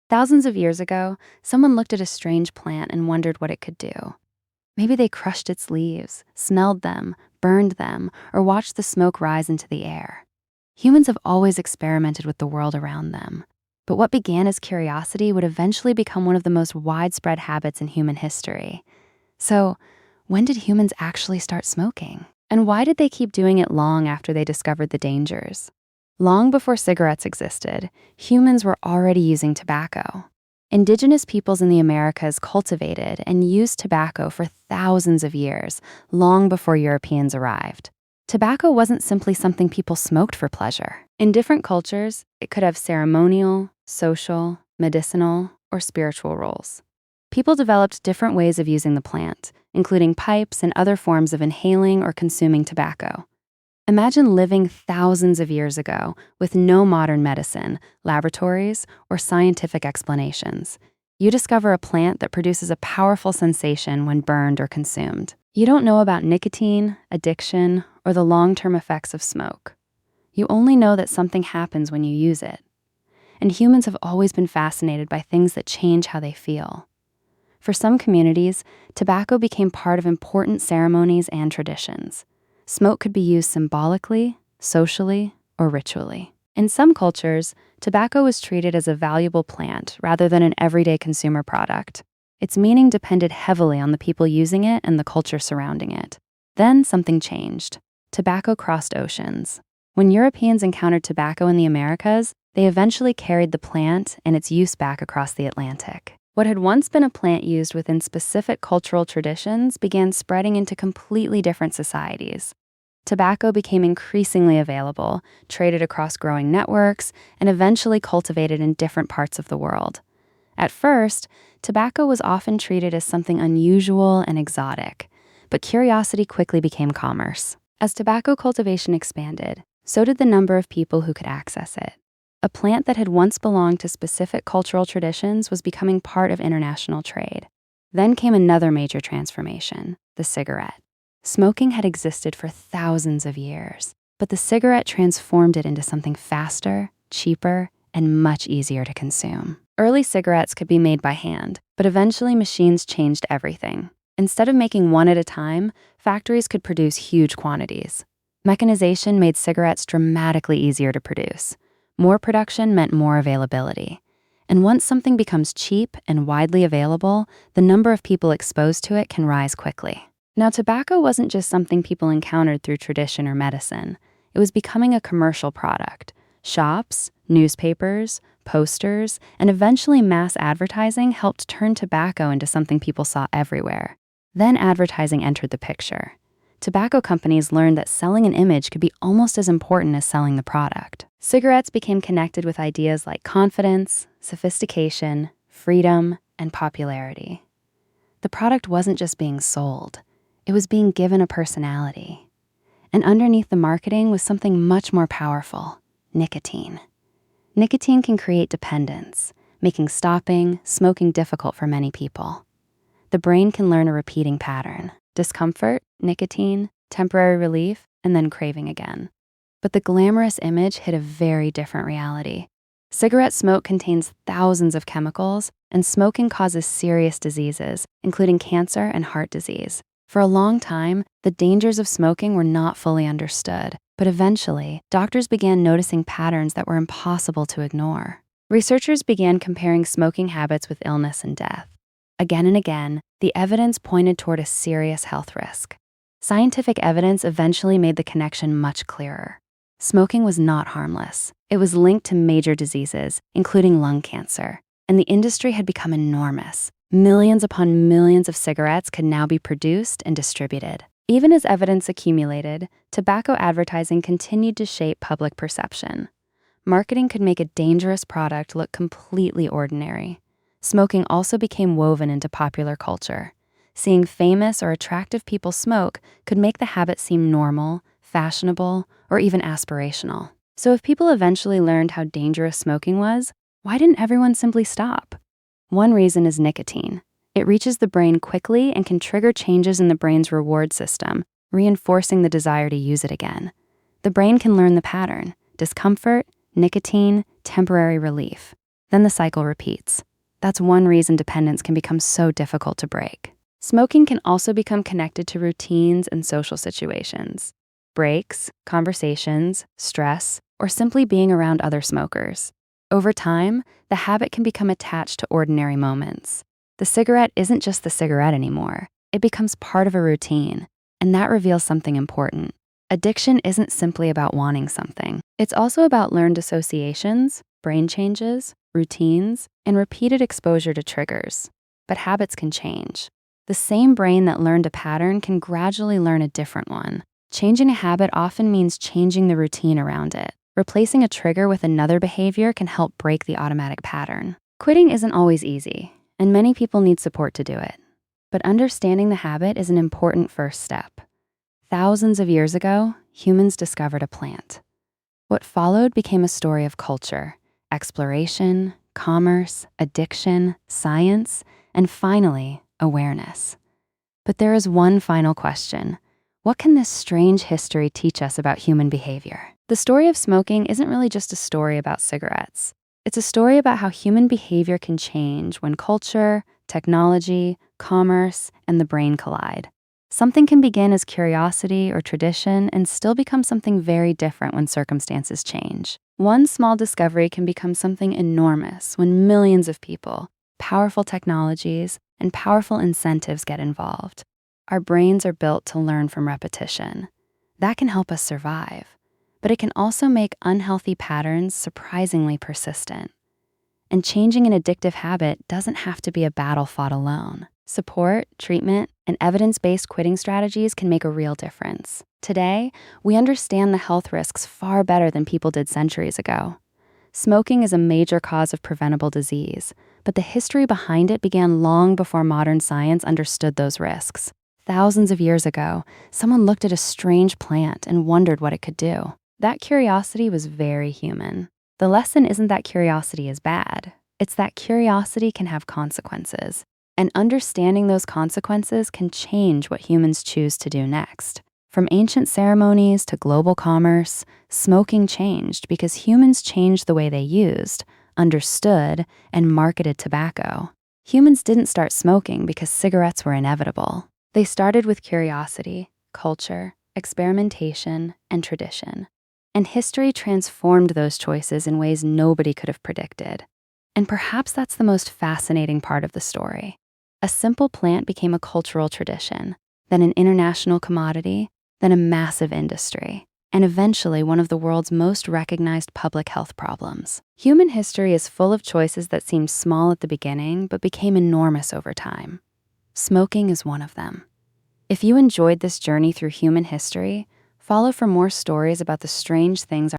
Thousands of years ago, someone looked at a strange plant and wondered what it could do. Maybe they crushed its leaves, smelled them, burned them, or watched the smoke rise into the air. Humans have always experimented with the world around them. But what began as curiosity would eventually become one of the most widespread habits in human history. So, when did humans actually start smoking? And why did they keep doing it long after they discovered the dangers? Long before cigarettes existed, humans were already using tobacco. Indigenous peoples in the Americas cultivated and used tobacco for thousands of years, long before Europeans arrived. Tobacco wasn't simply something people smoked for pleasure. In different cultures, it could have ceremonial, social, medicinal, or spiritual roles. People developed different ways of using the plant, including pipes and other forms of inhaling or consuming tobacco. Imagine living thousands of years ago with no modern medicine, laboratories, or scientific explanations. You discover a plant that produces a powerful sensation when burned or consumed. You don't know about nicotine, addiction, or the long-term effects of smoke. You only know that something happens when you use it. And humans have always been fascinated by things that change how they feel. For some communities, tobacco became part of important ceremonies and traditions. Smoke could be used symbolically, socially, or ritually. In some cultures, tobacco was treated as a valuable plant rather than an everyday consumer product. Its meaning depended heavily on the people using it and the culture surrounding it. Then something changed. Tobacco crossed oceans. When Europeans encountered tobacco in the Americas, they eventually carried the plant and its use back across the Atlantic. What had once been a plant used within specific cultural traditions began spreading into completely different societies. Tobacco became increasingly available, traded across growing networks, and eventually cultivated in different parts of the world. At first, tobacco was often treated as something unusual and exotic, but curiosity quickly became commerce. As tobacco cultivation expanded, so did the number of people who could access it. A plant that had once belonged to specific cultural traditions was becoming part of international trade. Then came another major transformation, the cigarette. Smoking had existed for thousands of years, but the cigarette transformed it into something faster, cheaper, and much easier to consume. Early cigarettes could be made by hand, but eventually machines changed everything. Instead of making one at a time, factories could produce huge quantities. Mechanization made cigarettes dramatically easier to produce. More production meant more availability. And once something becomes cheap and widely available, the number of people exposed to it can rise quickly. Now, tobacco wasn't just something people encountered through tradition or medicine. It was becoming a commercial product. Shops, newspapers, posters, and eventually mass advertising helped turn tobacco into something people saw everywhere. Then advertising entered the picture. Tobacco companies learned that selling an image could be almost as important as selling the product. Cigarettes became connected with ideas like confidence, sophistication, freedom, and popularity. The product wasn't just being sold. It was being given a personality. And underneath the marketing was something much more powerful, nicotine. Nicotine can create dependence, making stopping, smoking difficult for many people. The brain can learn a repeating pattern: discomfort, nicotine, temporary relief, and then craving again. But the glamorous image hid a very different reality. Cigarette smoke contains thousands of chemicals, and smoking causes serious diseases, including cancer and heart disease. For a long time, the dangers of smoking were not fully understood, but eventually, doctors began noticing patterns that were impossible to ignore. Researchers began comparing smoking habits with illness and death. Again and again, the evidence pointed toward a serious health risk. Scientific evidence eventually made the connection much clearer. Smoking was not harmless. It was linked to major diseases, including lung cancer, and the industry had become enormous. Millions upon millions of cigarettes could now be produced and distributed. Even as evidence accumulated, tobacco advertising continued to shape public perception. Marketing could make a dangerous product look completely ordinary. Smoking also became woven into popular culture. Seeing famous or attractive people smoke could make the habit seem normal, fashionable, or even aspirational. So if people eventually learned how dangerous smoking was, why didn't everyone simply stop? One reason is nicotine. It reaches the brain quickly and can trigger changes in the brain's reward system, reinforcing the desire to use it again. The brain can learn the pattern: discomfort, nicotine, temporary relief. Then the cycle repeats. That's one reason dependence can become so difficult to break. Smoking can also become connected to routines and social situations. Breaks, conversations, stress, or simply being around other smokers. Over time, the habit can become attached to ordinary moments. The cigarette isn't just the cigarette anymore. It becomes part of a routine, and that reveals something important. Addiction isn't simply about wanting something. It's also about learned associations, brain changes, routines, and repeated exposure to triggers. But habits can change. The same brain that learned a pattern can gradually learn a different one. Changing a habit often means changing the routine around it. Replacing a trigger with another behavior can help break the automatic pattern. Quitting isn't always easy, and many people need support to do it. But understanding the habit is an important first step. Thousands of years ago, humans discovered a plant. What followed became a story of culture, exploration, commerce, addiction, science, and finally, awareness. But there is one final question. What can this strange history teach us about human behavior? The story of smoking isn't really just a story about cigarettes. It's a story about how human behavior can change when culture, technology, commerce, and the brain collide. Something can begin as curiosity or tradition and still become something very different when circumstances change. One small discovery can become something enormous when millions of people, powerful technologies, and powerful incentives get involved. Our brains are built to learn from repetition. That can help us survive, but it can also make unhealthy patterns surprisingly persistent. And changing an addictive habit doesn't have to be a battle fought alone. Support, treatment, and evidence-based quitting strategies can make a real difference. Today, we understand the health risks far better than people did centuries ago. Smoking is a major cause of preventable disease, but the history behind it began long before modern science understood those risks. Thousands of years ago, someone looked at a strange plant and wondered what it could do. That curiosity was very human. The lesson isn't that curiosity is bad. It's that curiosity can have consequences. And understanding those consequences can change what humans choose to do next. From ancient ceremonies to global commerce, smoking changed because humans changed the way they used, understood, and marketed tobacco. Humans didn't start smoking because cigarettes were inevitable. They started with curiosity, culture, experimentation, and tradition. And history transformed those choices in ways nobody could have predicted. And perhaps that's the most fascinating part of the story. A simple plant became a cultural tradition, then an international commodity, then a massive industry, and eventually one of the world's most recognized public health problems. Human history is full of choices that seemed small at the beginning but became enormous over time. Smoking is one of them. If you enjoyed this journey through human history, follow for more stories about the strange things